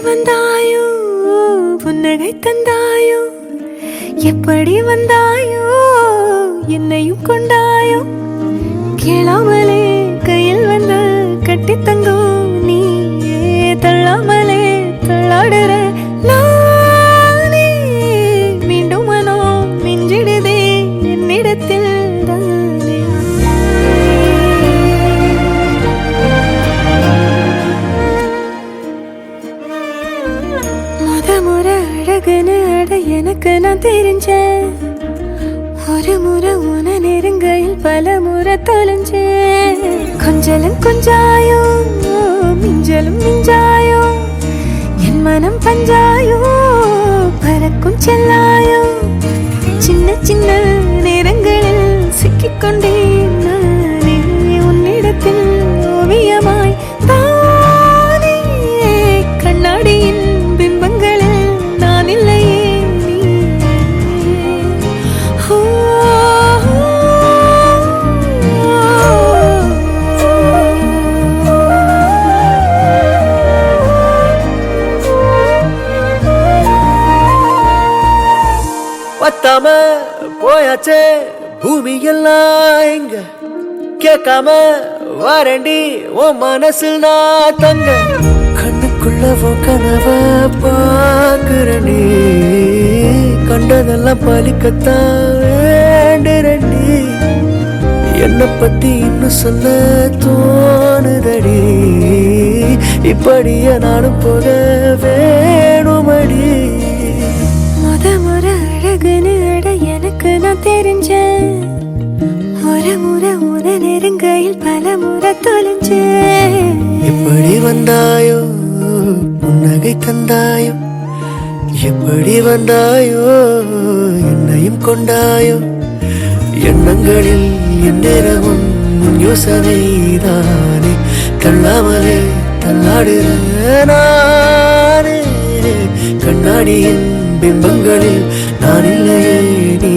வந்தாயோ புன்னகை தந்தாயோ எப்படி வந்தாயோ என்னையும் கொண்டாயோ கேளாமலே கையில் வந்து கட்டி தங்கோ நீ தள்ளாமலே தள்ளாடுற நானே மீண்டும் மனோ மிஞ்சிடுதே என்னிடத்தில் முறை அழகுன்னு அட எனக்கு நான் தெரிஞ்சேன் ஒரு முறை உன நெருங்கையில் பல முறை தொலைஞ்சேன் கொஞ்சலும் கொஞ்சாயோ மிஞ்சலும் மிஞ்சாயோ என் மனம் பஞ்சாயோ பறக்கும் செல்லாயோ சின்ன சின்ன நேரங்களில் சிக்கிக்கொண்டேன் நானே உன்னிடத்தில் ஓவியமாய் தானே கண்ணாடியின் பிம்பங்களில் நான் இல்லையே பத்தாம போயாச்சே பூமி எல்லாம் இங்க கேட்காம வாரண்டி உன் மனசில் நான் தங்க கண்ணுக்குள்ள உன் கனவ பாக்குறண்டி கண்டதெல்லாம் பலிக்கத்தான் வேண்டுறண்டி என்னை பத்தி இன்னும் சொல்ல தோணுதடி இப்படியே நானும் போக வேணுமடி முறை அழகுன்னு அட எனக்கு நான் தெரிஞ்சேன் ஒரு முறை உன நெருங்கையில் பல முறை தொலைஞ்சேன் எப்படி வந்தாயோ புன்னகை தந்தாயோ எப்படி வந்தாயோ என்னையும் கொண்டாயோ எண்ணங்களில் எந்நேரமும் யோசனைதானே தள்ளாமலே தள்ளாடுற நானே கண்ணாடியின் பிம்பங்களில் நான் இல்லையே நீ